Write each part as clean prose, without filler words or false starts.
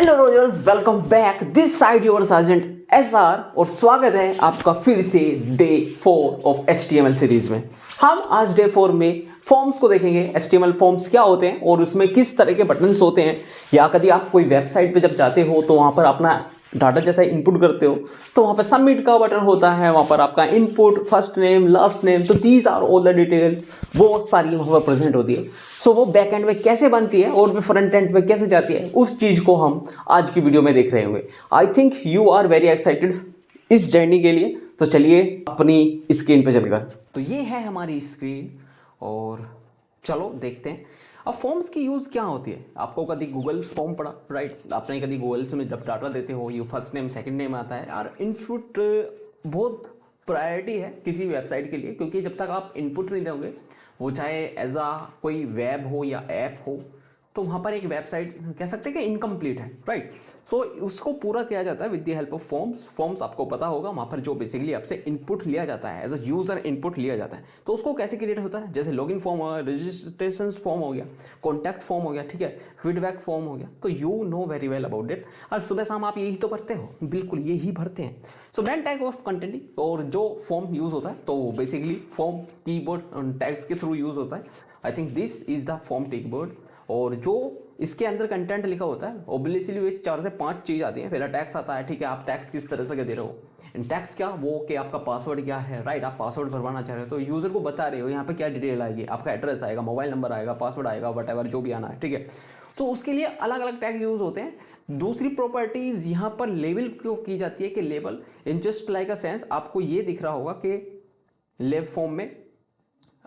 Hello Rogers, welcome back this side your sergeant SR और स्वागत है आपका फिर से डे 4 ऑफ HTML सीरीज में। हम आज डे 4 में फॉर्म्स को देखेंगे। HTML फॉर्म्स क्या होते हैं और उसमें किस तरह के बटन्स होते हैं, या कभी आप कोई वेबसाइट पे जब जाते हो तो वहाँ पर अपना डाटा जैसा इनपुट करते हो तो वहाँ पर सबमिट का बटन होता है, वहाँ पर आपका input, first name, last name, तो these are all the details, वो सारी वहाँ पर प्रेजेंट होती है। सो वो बैक एंड में कैसे बनती है और फ्रंट एंड में कैसे जाती है, उस चीज़ को हम आज की वीडियो में देख रहे होंगे। I think you are very excited इस जर्नी के लिए, तो चलिए अपनी स्क्रीन पे चलकर। तो ये है हमारी स्क्रीन और चलो देखते हैं अब फॉर्म्स की यूज़ क्या होती है। आपको कभी गूगल फॉर्म पढ़ा, राइट? आपने कभी गूगल से जब डाटा देते हो, ये फर्स्ट नेम सेकंड नेम आता है यार। इनपुट बहुत प्रायोरिटी है किसी वेबसाइट के लिए, क्योंकि जब तक आप इनपुट नहीं दोगे, वो चाहे एज आ कोई वेब हो या ऐप हो, तो वहाँ पर एक वेबसाइट कह सकते हैं कि इनकम्प्लीट है, राइट? सो उसको पूरा किया जाता है with the help of forms. Forms आपको पता होगा, वहाँ पर जो बेसिकली आपसे इनपुट लिया जाता है, एज अ यूजर इनपुट लिया जाता है। तो उसको कैसे क्रिएट होता है, जैसे लॉगिन फॉर्म हो गया, रजिस्ट्रेशन फॉर्म हो गया, कॉन्टैक्ट फॉर्म हो गया, ठीक है, फीडबैक फॉर्म हो गया। तो you know very well about it. और सुबह शाम आप यही तो भरते हो, बिल्कुल यही भरते हैं। So then tag of content, और जो फॉर्म यूज होता है तो बेसिकली फॉर्म कीबोर्ड टैग्स के थ्रू यूज होता है। I think this is the form keyboard. और जो इसके अंदर कंटेंट लिखा होता है, ऑब्वियसली वे 4 से 5 चीज आती है। पहला टैक्स आता है, ठीक है, आप टैक्स किस तरह से दे रहे हो। टैक्स क्या, वो कि आपका पासवर्ड क्या है, राइट? आप पासवर्ड भरवाना चाह रहे हो तो यूजर को बता रहे हो यहाँ पे क्या डिटेल आएगी, आपका एड्रेस आएगा, मोबाइल नंबर आएगा, पासवर्ड आएगा, वट जो भी आना है, ठीक है। तो उसके लिए अलग अलग टैग्स यूज होते हैं। दूसरी प्रॉपर्टीज यहाँ पर लेबल क्यों की जाती है कि label in just like a sense, आपको ये दिख रहा होगा कि लेब फॉर्म में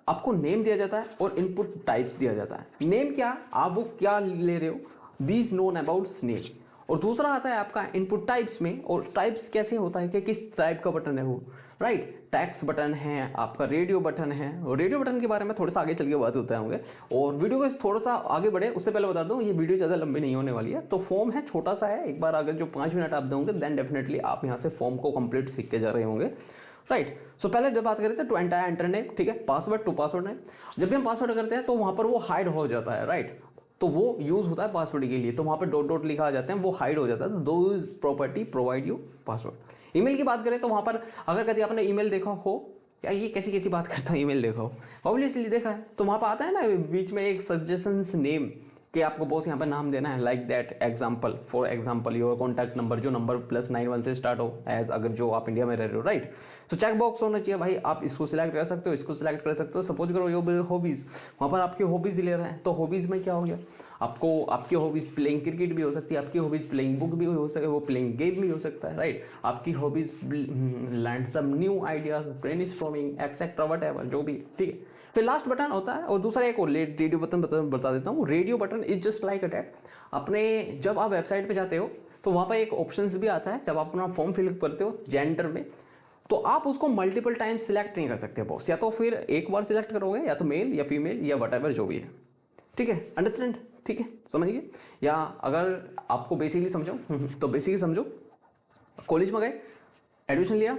आपको नेम दिया जाता है और इनपुट टाइप्स दिया जाता है। नेम क्या, आप वो क्या ले रहे हो, दीज नोन अबाउट नेम। और दूसरा आता है आपका इनपुट टाइप्स में, और टाइप्स कैसे होता है कि किस टाइप का बटन है वो, राइट? टैक्स बटन है, आपका रेडियो बटन है। और रेडियो बटन के बारे में थोड़ा सा आगे चल के बात होता होंगे, और वीडियो को थोड़ा सा आगे बढ़े उससे पहले बता दूं, ये वीडियो ज़्यादा लंबी नहीं होने वाली है। तो फॉर्म है, छोटा सा है, एक बार अगर जो 5 मिनट आप दोगे देन डेफिनेटली आप यहाँ से फॉर्म को कंप्लीट सीख के जा रहे होंगे, राइट? सो पहले जब बात करें थे टू एंटायर एंटर नेम, ठीक है, पासवर्ड टू पासवर्ड नेम। जब भी हम पासवर्ड करते हैं तो वहां पर वो हाइड हो जाता है, राइट? तो वो यूज होता है पासवर्ड के लिए, तो वहां पर डॉट डॉट लिखा आ जाते हैं, वो हाइड हो जाता है। तो those property provide you password. Email की बात करें तो वहां पर अगर कभी आपने ईमेल देखा हो, क्या ये कैसी कैसी बात करता है, ईमेल देखा हो, ऑब्वियसली देखा है, तो वहां पर आता है ना बीच में एक सजेशंस नेम कि आपको बॉस यहाँ पर नाम देना है, like that example, for example your contact number, जो नंबर +91 से स्टार्ट हो, एज अगर जो आप इंडिया में रह रहे हो, राइट? तो चेक बॉक्स होना चाहिए भाई, आप इसको सिलेक्ट कर सकते हो, इसको सिलेक्ट कर सकते हो। सपोज करो योर हॉबीज, वहाँ पर आपकी हॉबीज ले रहे हैं, तो हॉबीज में क्या हो गया, आपको आपकी हॉबीज प्लेइंग क्रिकेट भी हो सकती है, आपकी हॉबीज प्लेइंग बुक भी हो सकती है, वो प्लेइंग गेम भी हो सकता है, राइट? आपकी hobbies learn some new ideas, brainstorming etcetera whatever, जो भी, ठीक है। फिर लास्ट बटन होता है, और दूसरा एक और रेडियो बटन बता देता हूँ। Radio button is just like a tag. अपने जब आप वेबसाइट पे जाते हो तो वहाँ पर एक ऑप्शंस भी आता है, जब आप अपना फॉर्म फिलअप करते हो जेंडर में, तो आप उसको मल्टीपल टाइम्स सिलेक्ट नहीं कर सकते बॉस, या तो फिर एक बार सिलेक्ट करोगे, या तो मेल या फीमेल या वट जो भी है, ठीक है, अंडरस्टैंड, ठीक है, समझिए। या अगर आपको बेसिकली समझो तो बेसिकली समझो, कॉलेज में गए, एडमिशन लिया,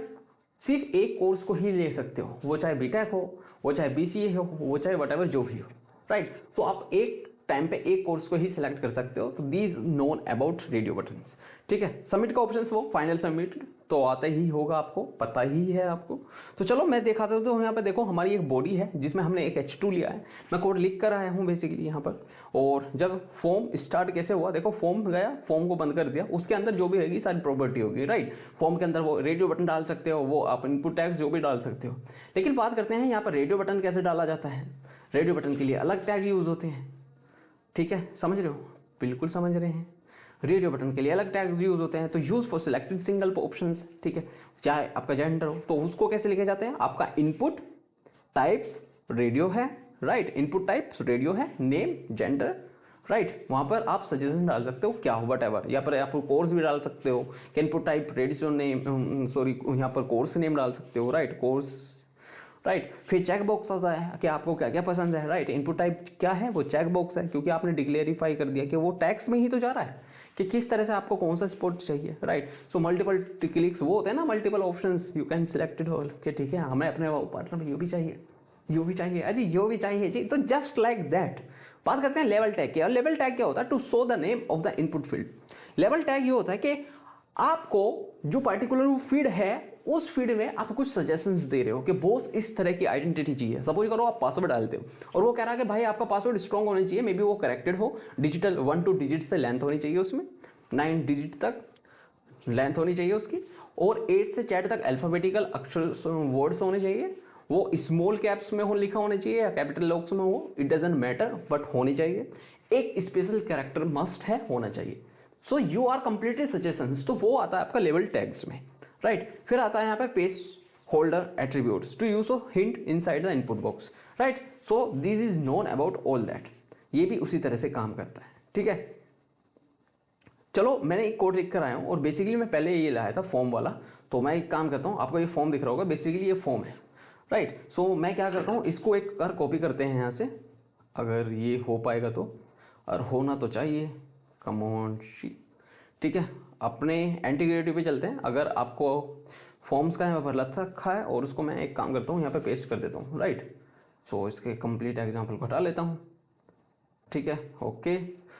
सिर्फ एक कोर्स को ही ले सकते हो, वो चाहे बीटेक हो, वो चाहे BCA हो, वो चाहे वट जो भी हो, राइट? तो आप एक टाइम पे एक कोर्स को ही सिलेक्ट कर सकते हो। तो these known about radio buttons, ठीक है। सबमिट का ऑप्शन वो फाइनल सबमिट तो आता ही होगा, आपको पता ही है आपको। तो चलो मैं दिखाता हूँ। तो यहाँ पे देखो हमारी एक बॉडी है जिसमें हमने एक H2 लिया है, मैं कोड लिख कर आया हूँ बेसिकली यहाँ पर। और जब फॉर्म स्टार्ट कैसे हुआ, देखो फॉर्म गया, फॉर्म को बंद कर दिया, उसके अंदर जो भी रहेगी सारी प्रॉपर्टी होगी, राइट? फॉर्म के अंदर वो रेडियो बटन डाल सकते हो, वो आप इनपुट टैग्स जो भी डाल सकते हो। लेकिन बात करते हैं यहाँ पर रेडियो बटन कैसे डाला जाता है। रेडियो बटन के लिए अलग टैग यूज होते हैं, ठीक है, समझ रहे हो? बिल्कुल समझ रहे हैं। रेडियो बटन के लिए अलग टैग्स यूज होते हैं। तो use for selected single options, ठीक है, चाहे आपका जेंडर हो तो उसको कैसे लिखे जाते हैं, आपका इनपुट टाइप्स रेडियो है, राइट? इनपुट टाइप्स रेडियो है, नेम जेंडर, राइट? वहां पर आप सजेशन डाल सकते हो क्या हो, वट एवर। यहाँ पर आप कोर्स भी डाल सकते हो कि input type radio name, sorry यहाँ पर कोर्स नेम डाल सकते हो, राइट? Course, right? फिर चेक बॉक्स आता है कि आपको क्या क्या पसंद है, राइट? इनपुट टाइप क्या है, वो चेक बॉक्स है, क्योंकि आपने डिक्लेरिफाई कर दिया कि वो टैक्स में ही तो जा रहा है कि किस तरह से आपको कौन सा स्पोर्ट चाहिए, राइट? सो मल्टीपल क्लिक्स वो होते हैं ना, multiple options, you can select it all, कि ठीक है हमें अपने पार्टनर में यू भी चाहिए, यू भी चाहिए, अजी यू भी चाहिए जी। तो जस्ट लाइक दैट बात करते हैं लेवल टैग की। और लेवल टैग क्या होता है, to show the name of the input field. लेवल टैग ये होता है कि आपको जो पर्टिकुलर फीड है उस फीड में आप कुछ सजेशंस दे रहे हो कि बॉस इस तरह की आइडेंटिटी चाहिए। सपोज करो आप पासवर्ड डालते हो और वो कह रहा है कि भाई आपका पासवर्ड स्ट्रॉन्ग होना चाहिए, मे बी वो करेक्टेड हो, डिजिटल 1-2 डिजिट से लेंथ होनी चाहिए, उसमें 9 डिजिट तक लेंथ होनी चाहिए उसकी, और 8 से Z तक अल्फाबेटिकल अक्षर वर्ड्स होने चाहिए, वो स्मॉल कैप्स में हो लिखा होना चाहिए या कैपिटल लॉक्स में हो, इट डजंट मैटर, बट होनी चाहिए। एक स्पेशल कैरेक्टर मस्ट है, होना चाहिए। So you are completely suggestions, तो वो आता है आपका लेवल टैग्स में, राइट। फिर आता है यहाँ पे placeholder attributes to use hint inside the input box, right. So this is known about all that, ये भी उसी तरह से काम करता है, ठीक है। चलो मैंने एक कोड लिख कर आया हूँ और बेसिकली मैं पहले ये लाया था फॉर्म वाला, तो मैं एक काम करता हूँ, आपको ये फॉर्म दिख रहा होगा, बेसिकली ये फॉर्म है, राइट। सो मैं क्या करता हूँ, इसको एक बार कॉपी करते हैं यहाँ से, अगर ये हो पाएगा तो, और होना तो चाहिए, कमांड शी, ठीक है। अपने एंटीग्रेटिव पे चलते हैं। अगर आपको फॉर्म्स का यहाँ पर लग रखा है और उसको मैं एक काम करता हूँ यहाँ पे पेस्ट कर देता हूँ, राइट। सो इसके कंप्लीट एग्जाम्पल को हटा लेता हूँ, ठीक है, ओके।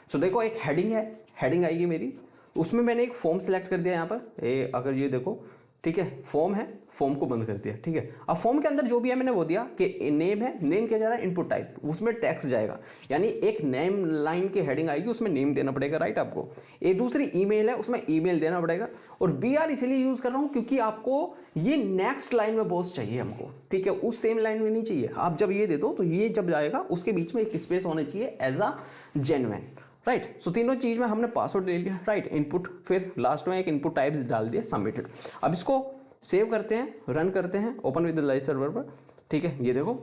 सो देखो एक हेडिंग है, हेडिंग आएगी मेरी, उसमें मैंने एक फॉर्म सेलेक्ट कर दिया यहाँ पर, अगर ये देखो, ठीक है, फॉर्म है, फॉर्म को बंद कर दिया, ठीक है। अब फॉर्म के अंदर जो भी है मैंने वो दिया कि नेम है, नेम क्या जा रहा है, इनपुट टाइप, उसमें टेक्स्ट जाएगा, यानी एक नेम लाइन की हेडिंग आएगी, उसमें नेम देना पड़ेगा, राइट आपको। एक दूसरी ईमेल है, उसमें ईमेल देना पड़ेगा, और BR इसलिए यूज कर रहा हूँ क्योंकि आपको ये नेक्स्ट लाइन में बॉस चाहिए हमको, ठीक है, उस सेम लाइन में नहीं चाहिए। आप जब ये दे दो तो ये जब जाएगा उसके बीच में एक स्पेस होना चाहिए एज अ जेन्युइन, राइट। सो तीनों चीज में हमने पासवर्ड दे लिया, राइट, इनपुट, फिर लास्ट में एक इनपुट टाइप्स डाल दिया, सबमिटेड। अब इसको सेव करते हैं, रन करते हैं, open with the live server पर, ठीक है। ये देखो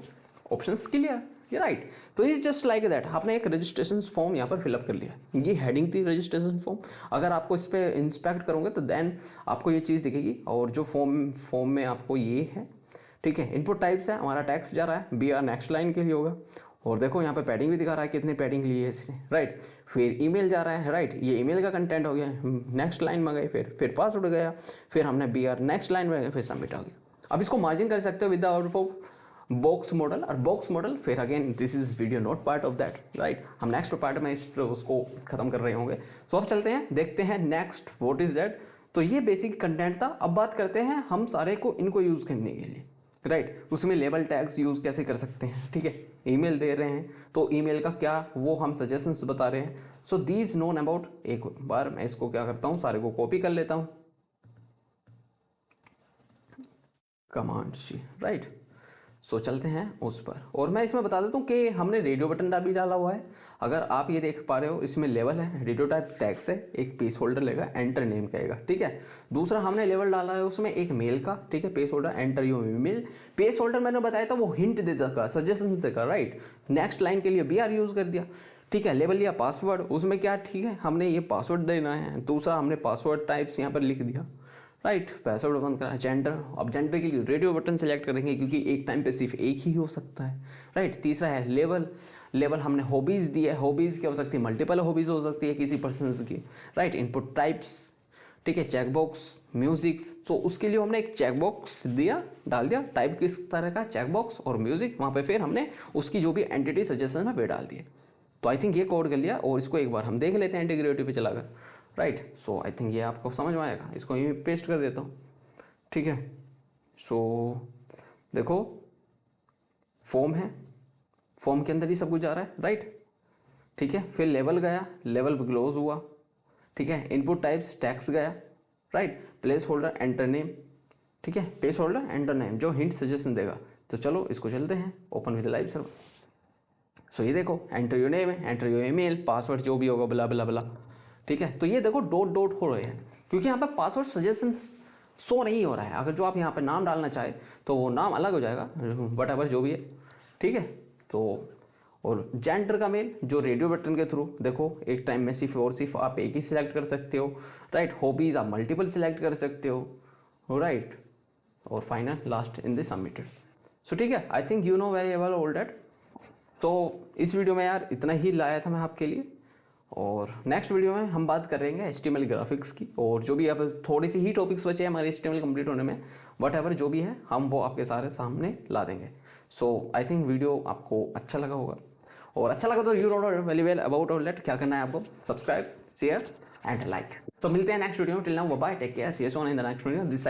ऑप्शंस क्लियर, ये राइट। तो ये जस्ट लाइक दैट, आपने एक रजिस्ट्रेशन फॉर्म यहाँ पर फिलअप कर लिया। ये हेडिंग थी रजिस्ट्रेशन फॉर्म, अगर आपको इस पर इंस्पेक्ट करोगे तो देन आपको ये चीज़ दिखेगी, और जो फॉर्म में आपको ये है, ठीक है। इनपुट टाइप्स है, हमारा टैक्स जा रहा है, BR नेक्स्ट लाइन के लिए होगा, और देखो यहाँ पे पैडिंग भी दिखा रहा है कितने पैडिंग ली है इसने, राइट। फिर ईमेल जा रहा है, राइट, ये ईमेल का कंटेंट हो गया, नेक्स्ट लाइन में गए, फिर पासवर्ड गया, फिर हमने BR नेक्स्ट लाइन में गए, फिर सबमिट आ गया। अब इसको मार्जिन कर सकते हो with the out of box model, और बॉक्स मॉडल फिर again this is video not part of that, right. हम नेक्स्ट पार्ट में उसको खत्म कर रहे होंगे। सो अब चलते हैं, देखते हैं नेक्स्ट व्हाट इज दैट। तो ये बेसिक कंटेंट था। अब बात करते हैं हम सारे को इनको यूज करने के लिए, राइट। उसमें लेबल टैग्स यूज कैसे कर सकते हैं, ठीक है। ईमेल दे रहे हैं तो ईमेल का क्या, वो हम सजेशंस बता रहे हैं। सो दीज नोन अबाउट, एक बार मैं इसको क्या करता हूं, सारे को कॉपी कर लेता हूं, कमांड सी, राइट। सो चलते हैं उस पर, और मैं इसमें बता देता हूँ कि हमने रेडियो बटन भी डाला हुआ है। अगर आप ये देख पा रहे हो, इसमें लेवल है, रेडियो टाइप टैक्स है, एक पेज होल्डर लेगा, एंटर नेम कहेगा, ठीक है। दूसरा हमने लेवल डाला है उसमें एक मेल का, ठीक है, page holder enter your email. Page holder मैंने बताया था वो हिंट दे देगा, सजेशन देगा, राइट। नेक्स्ट लाइन के लिए BR यूज कर दिया, ठीक है। लेवल लिया पासवर्ड, उसमें क्या, ठीक है, हमने ये पासवर्ड देना है। दूसरा हमने पासवर्ड टाइप्स यहाँ पर लिख दिया, राइट, पासवर्ड बंद करा। जेंडर, अब जेंडर के लिए रेडियो बटन सेलेक्ट करेंगे क्योंकि एक टाइम पे सिर्फ एक ही हो सकता है, राइट। तीसरा है लेवल, लेवल हमने हॉबीज दिया है, हॉबीज क्या हो सकती है, मल्टीपल हॉबीज हो सकती है किसी पर्सन की, राइट। इनपुट टाइप्स, ठीक है, चेकबॉक्स, म्यूजिक्स, तो उसके लिए हमने एक चेकबॉक्स दिया, डाल दिया, टाइप किस तरह का, चेकबॉक्स और म्यूजिक, वहाँ पे फिर हमने उसकी जो भी एंटिटी सजेशन है वे डाल दिए। तो आई थिंक ये कोड कर लिया, और इसको एक बार हम देख लेते हैं इंटीग्रेटिव पे चलाकर, राइट। सो आई थिंक ये आपको समझ में आएगा। इसको ये पेस्ट कर देता हूँ, ठीक है। सो देखो फॉर्म है, फॉर्म के अंदर ही सब कुछ जा रहा है, राइट, ठीक है। फिर लेवल गया, लेवल क्लोज हुआ, ठीक है। इनपुट टाइप्स टैक्स गया, right. Place holder enter name, ठीक है, प्लेस होल्डर एंटर नेम जो हिंट सजेशन देगा। तो चलो इसको चलते हैं, ओपन विद लाइव सर्वर। सो ये देखो एंटर योर नेम है, एंटर योर ईमेल, पासवर्ड जो भी होगा बला बला बला, ठीक है। तो ये देखो डॉट डॉट हो रहे हैं क्योंकि यहाँ पे पासवर्ड सजेशंस शो नहीं हो रहा है। अगर जो आप यहाँ पे नाम डालना चाहे तो वो नाम अलग हो जाएगा, वट एवर जो भी है, ठीक है। तो और जेंडर का मेल जो रेडियो बटन के थ्रू देखो एक टाइम में सिर्फ और सिर्फ आप एक ही सिलेक्ट कर सकते हो, राइट। हॉबीज आप मल्टीपल सिलेक्ट कर सकते हो, राइट। और final last in the submitted. So ठीक है, I think you know very well all that. तो इस वीडियो में यार इतना ही लाया था मैं आपके लिए, और नेक्स्ट वीडियो में हम बात करेंगे HTML ग्राफिक्स की, और जो भी अब थोड़ी सी ही टॉपिक्स बचे हैं हमारे HTML कंप्लीट होने में, वट एवर जो भी है हम वो आपके सारे सामने ला देंगे। सो आई थिंक वीडियो आपको अच्छा लगा होगा, और अच्छा लगा तो you know very well about all that. क्या करना है आपको, सब्सक्राइब, शेयर एंड लाइक। तो मिलते हैं नेक्स्ट वीडियो में, till now bye, take care, see you soon in the next video. This